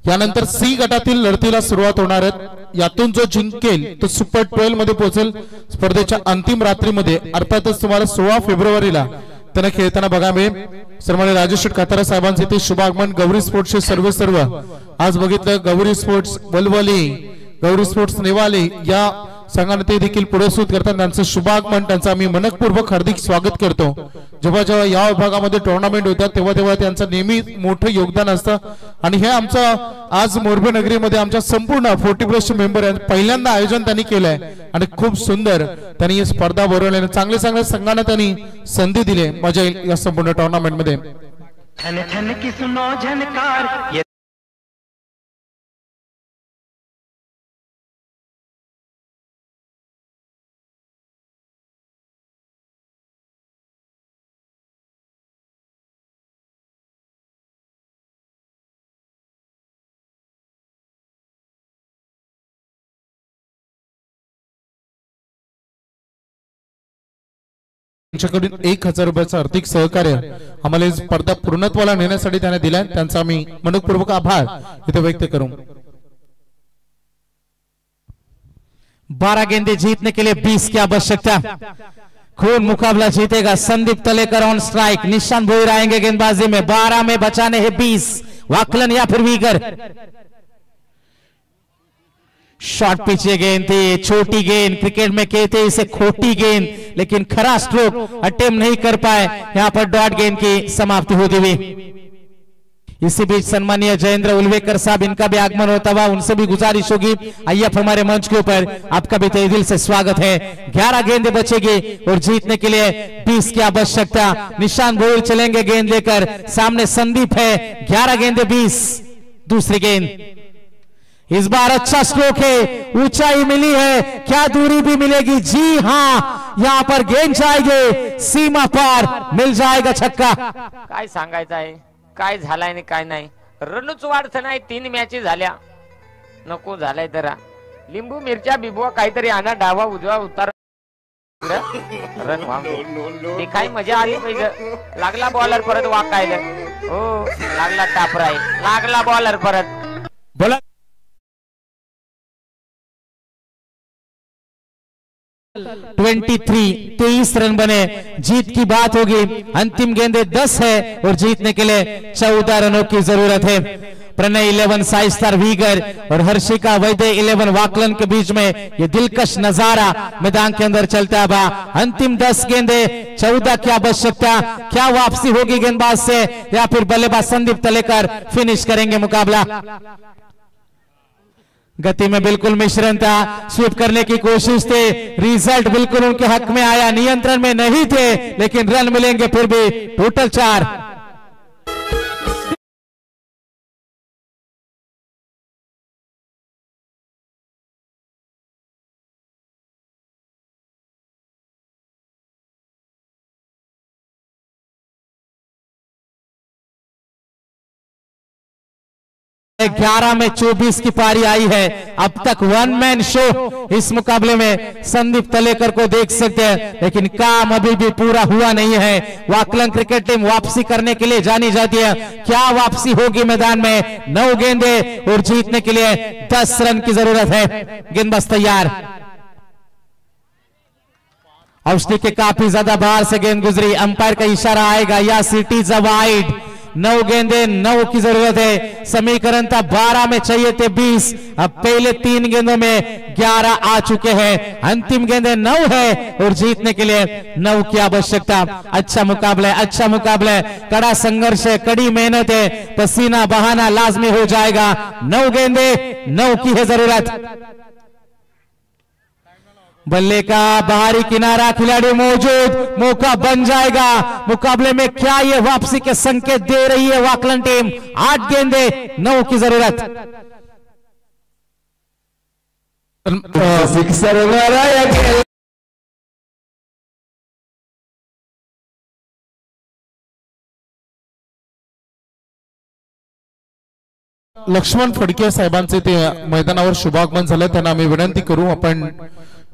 यानंतर सी गटातील लढतीला सुरुवात होणार आहे, यातून जो जिंकेल तो सुपर 12 मध्ये पोहोचेल स्पर्धेच्या अंतिम रात्रीमध्ये। अर्थातच तुम्हाला 16 फेब्रुवारीला त्यांना खेळताना बघायला मिळेल। सन्माननीय राजेश कातारा साहेबांचे ते शुभागमन। गौरी स्पोर्ट्सचे सर्व आज बघितलं, गौरी स्पोर्ट्स वलवली, गौरी स्पोर्ट्स नेवाले या संघाने ते देखील पुरस्कृत करतात, त्यांचं शुभागमन, त्यांचं आम्ही मनपूर्वक हार्दिक स्वागत करतो। जेव्हा जेव्हा या विभागामध्ये टुर्नामेंट होतात तेव्हा तेव्हा त्यांचं नेहमी मोठं योगदान असतं आणि हे आमचं आज मोरबी नगरीमध्ये आमच्या संपूर्ण 40+ मेंबर पहिल्यांदा आयोजन त्यांनी केलंय आणि खूप सुंदर त्यांनी ही स्पर्धा भरवली। चांगल्या चांगल्या संघांना त्यांनी संधी दिली, मजा येईल या संपूर्ण टुर्नामेंट मध्ये। त्यांच्याकडून 1000 रुपयाचं आर्थिक सहकार्य आम्हाला स्पर्धा पूर्णत्वाला नेण्यासाठी त्याने दिलाय, त्यांचा आम्ही मनपूर्वक आभार इथे व्यक्त करू। 12 गेंदे जीतने के लिए 20 की आवश्यकता। खून मुकाबला जीतेगा संदीप तलेकर ऑन स्ट्राइक। निशान भोईर आएंगे गेंदबाजी में। 12 में बचाने हैं 20। वाकलन या फिर वीगर। शॉर्ट पिच ये गेंद थी, छोटी गेंद, क्रिकेट में कहते हैं इसे खोटी गेंद, लेकिन खरा स्ट्रोक अटेम्प्ट नहीं कर पाए। यहां पर डॉट गेंद की समाप्ति होती हुई। इसी बीच सम्मानीय जयेंद्र उलवेकर साहब, इनका भी आगमन होता हुआ, उनसे भी गुजारिश होगी आइए हमारे मंच के ऊपर, आपका भी तहे दिल से स्वागत है। 11 गेंदें बचेगी और जीतने के लिए 20 की आवश्यकता। निशान भोईर चलेंगे गेंद लेकर, सामने संदीप है। 11 गेंदें 20। दूसरी गेंद इस बार अच्छा स्ट्रोक है, ऊंचाई मिली है, क्या दूरी भी मिलेगी? जी हां, यहां पर गेंद जाएगी सीमा पार, मिल जाएगा छक्का। काय सांगायचं आहे, काय झालाय आणि काय नाही। रनच वाढत नाही, 3 मॅचेस झाल्या, नको झालाय जरा। लिंबू मिरच्या बिबवा काहीतरी आणा, डावा उजवा उतार रन व्हावं, ते काय मजा आली पाहिजे। लागला बॉलर परत वाकायला, हो लागला टापराय, लागला बॉलर परत बोला 23 रन बने, जीत की बात होगी। अंतिम गेंदे 10 है और जीतने के लिए 14 रनों की जरूरत है। प्रणय 11 साई स्टार वीगर और हर्षिका वैद्य 11 वाकलन के बीच में ये दिलकश नजारा मैदान के अंदर चलता है। अंतिम 10 गेंदे 14 की आवश्यकता। क्या वापसी होगी गेंदबाज से या फिर बल्लेबाज संदीप तलेकर फिनिश करेंगे मुकाबला? गति में बिल्कुल मिश्रण था, स्वीप करने की कोशिश थी, रिजल्ट बिल्कुल उनके हक में आया, नियंत्रण में नहीं थे, लेकिन रन मिलेंगे फिर भी। टोटल 4। ग्यारह में 24 की पारी आई है। अब तक 1 मैन शो इस मुकाबले में संदीप तलेकर को देख सकते हैं, लेकिन काम अभी भी पूरा हुआ नहीं है। वाकलन क्रिकेट टीम वापसी करने के लिए जानी जाती है। क्या वापसी होगी मैदान में? 9 गेंदे और जीतने के लिए 10 रन की जरूरत है। गेंदबाज तैयार। औषधि के काफी ज्यादा बाहर से गेंद गुजरी, अंपायर का इशारा आएगा या सिटी वाइड। 9 गेंदे 9 की जरूरत है। समीकरण था 12 में चाहिए थे 20, अब पहले 3 गेंदों में 11 आ चुके हैं। अंतिम गेंदे 9 है और जीतने के लिए 9 की आवश्यकता। अच्छा मुकाबला है, अच्छा मुकाबला है, कड़ा संघर्ष है, कड़ी मेहनत है, पसीना बहाना लाजमी हो जाएगा। 9 गेंदे 9 की है जरूरत। बल्ले का बाहरी किनारा, खिलाड़ी मौजूद, मौका बन जाएगा। मुकाबले में क्या ये वापसी के संकेत दे रही है वाकलन टीम? 8 गेंदे 9 की जरूरत। लक्ष्मण फडके साहेबांचे ते मैदानावर शुभागमन झालं, त्यांना आम्ही विनंती करू आपण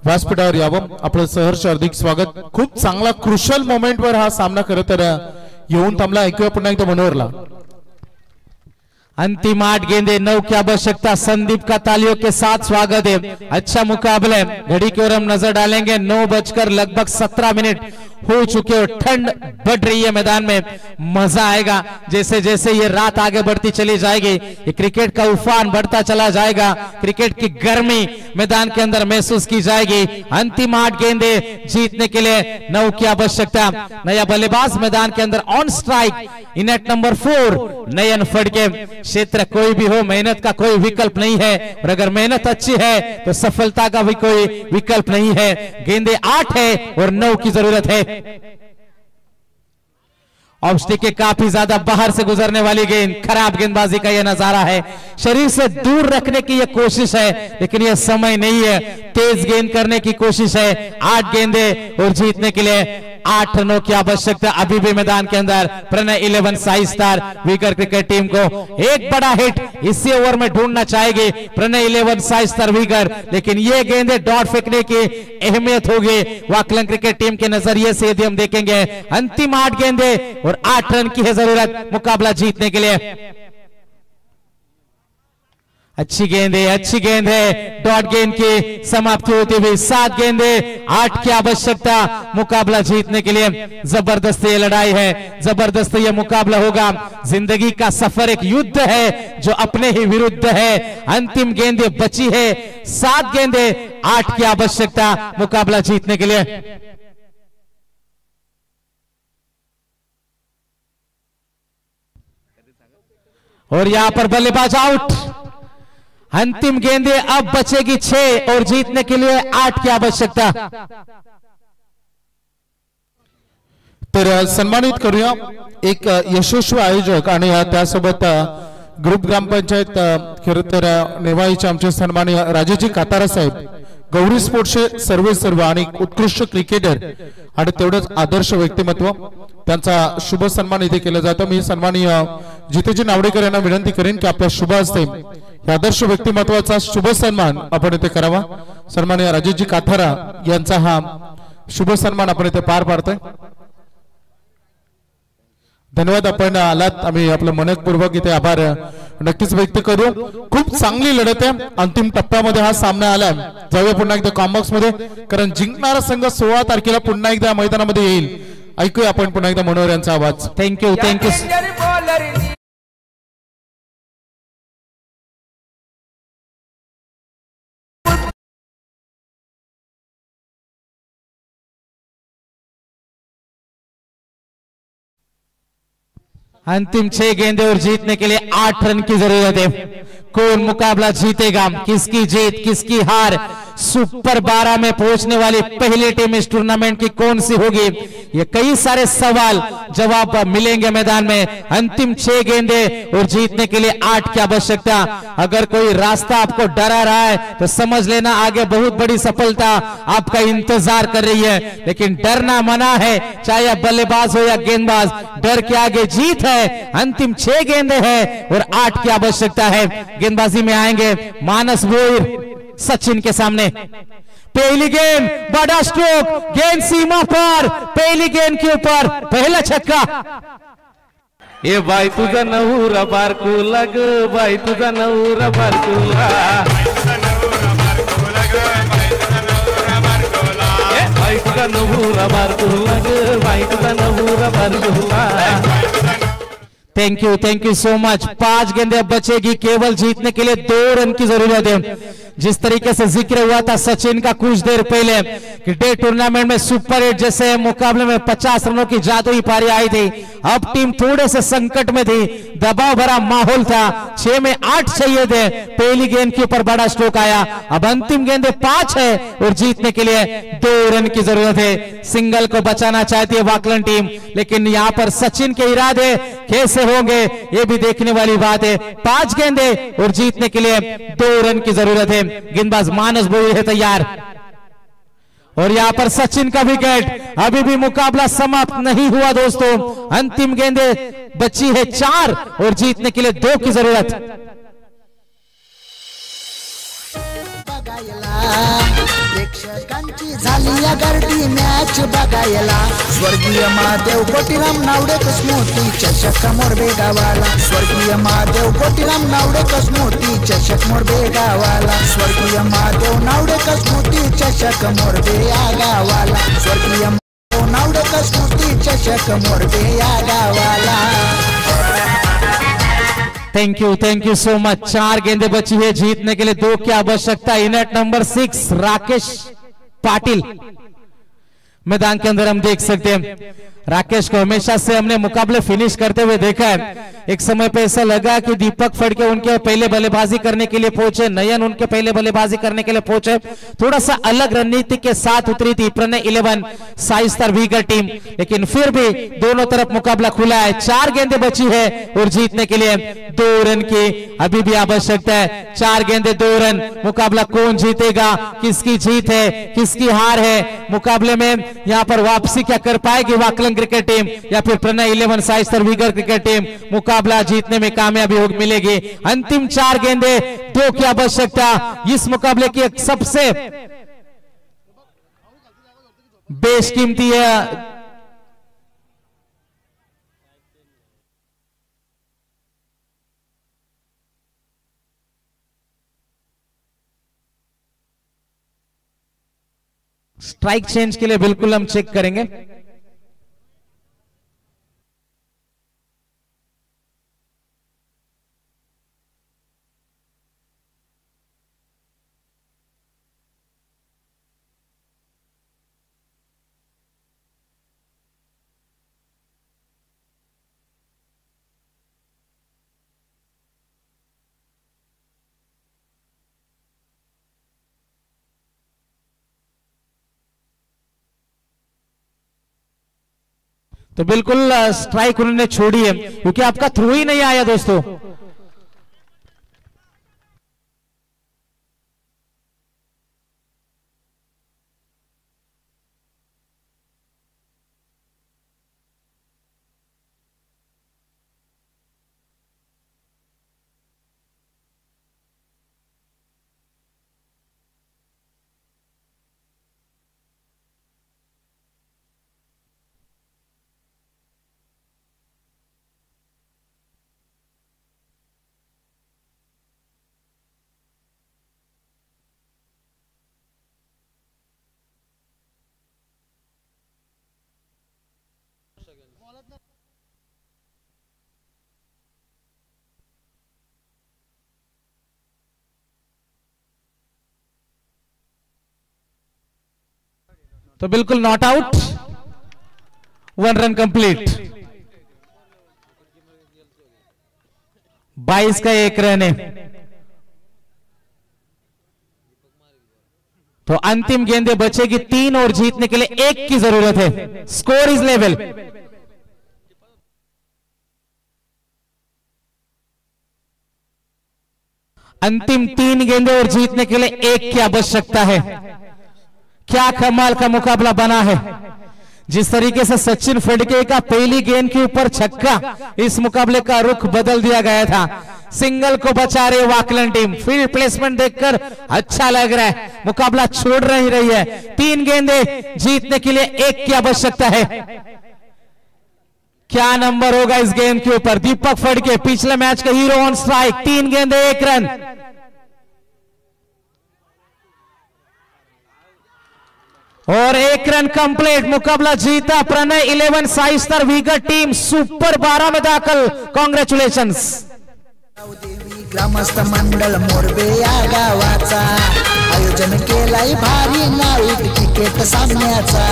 व्यासपीठावर यावं। आपलं सहर्ष हार्दिक स्वागत। खूप चांगला क्रुशल मोमेंट वर हा सामना खरं तर येऊन थांबला। ऐकूया पुन्हा एकदा मनोहरला। अंतिम 8 गेंदे 9 की आवश्यकता। संदीप का तालियों के साथ स्वागत है। अच्छा मुकाबला है। घड़ी की ओर हम नजर डालेंगे, 9 बजकर लगभग 17 मिनट हो चुके और ठंड बढ़ रही है मैदान में। मजा आएगा जैसे जैसे ये रात आगे बढ़ती चली जाएगी, ये क्रिकेट का उफान बढ़ता चला जाएगा, क्रिकेट की गर्मी मैदान के अंदर महसूस की जाएगी। अंतिम 8 गेंदे जीतने के लिए 9 की आवश्यकता। नया बल्लेबाज मैदान के अंदर ऑन स्ट्राइक, इनेट नंबर 4 नयन फड़के। क्षेत्र कोई भी हो, मेहनत का कोई विकल्प नहीं है, और अगर मेहनत अच्छी है तो सफलता का भी कोई विकल्प नहीं है। गेंदे 8 है और 9 की जरूरत है। ऑब्स्टिक के काफी ज्यादा बाहर से गुजरने वाली गेंद, खराब गेंदबाजी का यह नजारा है। शरीर से दूर रखने की यह कोशिश है, लेकिन यह समय नहीं है। तेज गेंद करने की कोशिश है। 8 गेंदे और जीतने के लिए 8 रनों की आवश्यकता अभी भी मैदान के अंदर। प्रणय 11 साई स्टार विगर क्रिकेट टीम को एक बड़ा हिट इसी ओवर में ढूंढना चाहेगी प्रणय 11 साई स्टार विगर, लेकिन ये गेंदे डॉट फेंकने की अहमियत होगी वाकलन क्रिकेट टीम के नजरिए से यदि हम देखेंगे। अंतिम 8 गेंदे और 8 रन की है जरूरत मुकाबला जीतने के लिए। अच्छी गेंद है डॉट गेंद की समाप्ति होती हुई 7 गेंदे 8 की आवश्यकता मुकाबला जीतने के लिए। जबरदस्त ये लड़ाई है, जबरदस्त ये मुकाबला होगा। जिंदगी का सफर एक युद्ध है जो अपने ही विरुद्ध है। अंतिम गेंदे बची है, 7 गेंदे 8 की आवश्यकता मुकाबला जीतने के लिए। और यहां पर बल्लेबाज आउट। अंतिम गेंदे अब बचेगी 6 और जीतने के लिए 8 की आवश्यकता। तर सन्मानित करूया एक यशस्वी आयोजक आणि त्यासोबत ग्रुप ग्रामपंचायत खरं तर नेवाळीचे आमचे सन्माननीय राजेजी कातारा साहेब, गौरी स्पोर्ट्सचे सर्व आणि उत्कृष्ट क्रिकेटर आणि तेवढंच आदर्श व्यक्तिमत्व त्यांचा शुभ सन्मान इथे केला जातो। मी सन्माननीय जितेजी नावडेकर यांना विनंती करेन की आपल्या शुभ हस्ते या आदर्श व्यक्तिमत्वाचा शुभ सन्मान आपण इथे करावा। सन्माननीय राजेशजी काथारा यांचा हा शुभ सन्मान आपण इथे पार पाडतोय। धन्यवाद, आपण आलात, आम्ही आपलं मनपूर्वक इथे आभार नक्कीच व्यक्त करू। खूप चांगली लढत आहे, अंतिम टप्प्यामध्ये हा सामना आलाय। जाऊया पुन्हा एकदा कॉम्बॉक्स मध्ये, कारण जिंकणारा संघ 16 तारखेला पुन्हा एकदा मैदानामध्ये येईल। ऐकूया आपण पुन्हा एकदा मनोहर यांचा आवाज। Thank you thank you. अंतिम 6 गेंदे और जीतने के लिए 8 रन की जरूरत है। कौन मुकाबला जीतेगा, किसकी जीत किसकी हार, सुपर 12 में पहुंचने वाली पहली टीम इस टूर्नामेंट की कौन सी होगी, ये कई सारे सवाल जवाब मिलेंगे मैदान में। अंतिम 6 गेंदे और जीतने के लिए 8 की आवश्यकता। अगर कोई रास्ता आपको डरा रहा है तो समझ लेना आगे बहुत बड़ी सफलता आपका इंतजार कर रही है, लेकिन डरना मना है, चाहे आप बल्लेबाज हो या गेंदबाज, डर के आगे जीत है। अंतिम 6 गेंदे हैं और 8 की आवश्यकता है। गेंदबाजी में आएंगे मानस भोईर सचिन के सामने। पहली गेंद बड़ा स्ट्रोक, गेंद सीमा पर, पहली गेंद के ऊपर पहला छक्का। ए बाई तुझा नवरा बारकू लग, बाई तुझा नवरा बारकू लग, बाई तुझा नवरा बारकू लग, बाई तुझा नवरा बारकू लग। Thank you so much. 5 गेंदें बचेगी, केवल जीतने के लिए 2 रन की जरूरत है। जिस तरीके से जिक्र हुआ था सचिन का कुछ देर पहले कि डे टूर्नामेंट में सुपर 8 जैसे मुकाबले में 50 रनों की जादुई पारी आई थी, अब टीम थोड़े से संकट में थी, दबाव भरा माहौल था, 6 में 8 चाहिए थे। पहली गेंद के ऊपर बड़ा स्ट्रोक आया, अब अंतिम गेंदे 5 है और जीतने के लिए 2 रन की जरूरत है। सिंगल को बचाना चाहती है वाकलन टीम, लेकिन यहां पर सचिन के इरादे कैसे होंगे ये भी देखने वाली बात है। 5 गेंदे और जीतने के लिए 2 रन की जरूरत है। गेंदबाज मानस भोईर है तैयार और यहां पर सचिन का विकेट। अभी भी मुकाबला समाप्त नहीं हुआ दोस्तों, अंतिम गेंदे बची है 4 और जीतने के लिए 2 की जरूरत। प्रेक्षकांची झाली या गर्दी मॅच बघायला, स्वर्गीय महादेव कोटीराम नावडेकर मोठी चषक मोरबे गावाला, स्वर्गीय महादेव कोटीराम नावडेकर मोठी चषक मोरबे गावाला, स्वर्गीय महादेव नावडेकर मोठी चषक मोरबे या गावाला, स्वर्गीय महादेव नावडेकर मोठी चषक मोरबे या गावाला। Thank you so much. 4 गेंदे बची है, जीतने के लिए 2 की आवश्यकता। इनेट नंबर 6 राकेश पाटिल मैदान के अंदर हम देख सकते हैं। राकेश को हमेशा से हमने मुकाबले फिनिश करते हुए देखा है। एक समय पे ऐसा लगा कि दीपक फड़के उनके पहले बल्लेबाजी करने के लिए पहुंचे, नयन उनके पहले बल्लेबाजी करने के लिए पहुंचे, थोड़ा सा अलग रणनीति के साथ उतरी थी प्रणय 11 साई स्टार वीगर टीम, लेकिन फिर भी दोनों तरफ मुकाबला खुला है। 4 गेंदें बची है और जीतने के लिए 2 रन की अभी भी आवश्यकता है 4 गेंदे 2 रन। मुकाबला कौन जीतेगा, किसकी जीत है, किसकी हार है, मुकाबले में यहाँ पर वापसी क्या कर पाएगी वाकलन क्रिकेट टीम या फिर प्रणय 11 साइस्तर वीगर क्रिकेट टीम मुकाबला जीतने में कामयाबी मिलेगी। अंतिम 4 गेंदे 2 की आवश्यकता इस मुकाबले की एक सबसे बेशकीमती है। स्ट्राइक चेंज के लिए बिल्कुल हम चेक करेंगे। तो बिल्कुल स्ट्राइक उन्होंने छोड़ी है क्योंकि आपका थ्रू ही नहीं आया दोस्तों। तो बिल्कुल नॉट आउट, 1 रन कंप्लीट। 22 का 1 रन है। तो अंतिम गेंदे बचेगी 3 और जीतने के लिए 1 की जरूरत है। Score is level. अंतिम 3 गेंदे और जीतने के लिए 1 की आवश्यकता है। क्या कमाल का मुकाबला बना है। जिस तरीके से सचिन फड़के का पहली गेंद के ऊपर छक्का इस मुकाबले का रुख बदल दिया गया था। सिंगल को बचा रहे वाकलन टीम। फील्ड प्लेसमेंट देखकर अच्छा लग रहा है। मुकाबला छोड़ नहीं रही है। 3 गेंदे जीतने के लिए 1 की आवश्यकता है। क्या नंबर होगा इस गेंद के ऊपर। दीपक फड़के पिछले मैच का हीरो ऑन स्ट्राइक। 3 गेंदे 1 रन। और 1 रन कंप्लीट। मुकाबला जीता प्रणय 11 साइस्तर वीगर टीम सुपर 12 में दाखल। कॉन्ग्रॅच्युलेशन्स। ग्रामस्थ मंडळ मोरबे या गावाचा आयोजन केलाय भारी नाईट क्रिकेट सामन्याचा।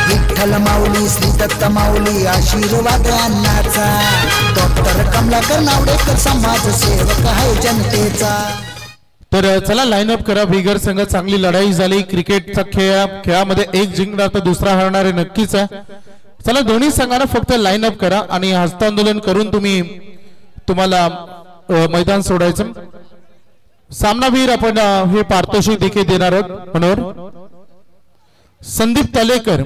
विठ्ठल माऊली श्री दत्त माऊली आशीर्वाद अन्नाचा। डॉक्टर कमलाकर नावडेकर समाजसेवक आहे जनतेचा। तर चला लाईनअप करा। वीगर संघ चांगली लढाई झाली। क्रिकेटचा खेळामध्ये एक जिंकणार तर दुसरा हरणार नक्कीच आहे। चला दोन्ही संघांना फक्त लाईनअप करा आणि हस्तांदोलन करून तुम्हाला मैदान सोडायचं। सामनावीर आपण हे पारितोषिक देखील देणार आहोत। म्हणून संदीप तलेकर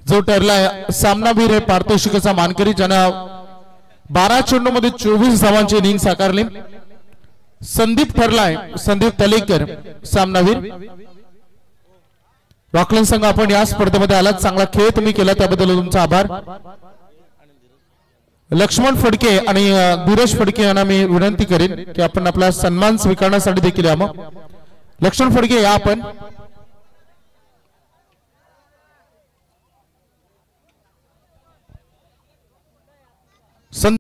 जो ठरलाय सामनावीर हे पारितोषिकाचा मानकरी ज्यांना 12 चेंडूमध्ये 24 धावांची इनिंग साकारली। संदीप ठरलाय संदीप तलेकर सामनावीर। रॉकलन संघ आपण या स्पर्धेमध्ये आलात। चांगला खेळ तुम्ही केला त्याबद्दल तुमचा आभार। लक्ष्मण फडके आणि धीरज फडके यांना मी विनंती करेन की आपण आपला सन्मान स्वीकारण्यासाठी देखील यावं। लक्ष्मण फडके या आपण।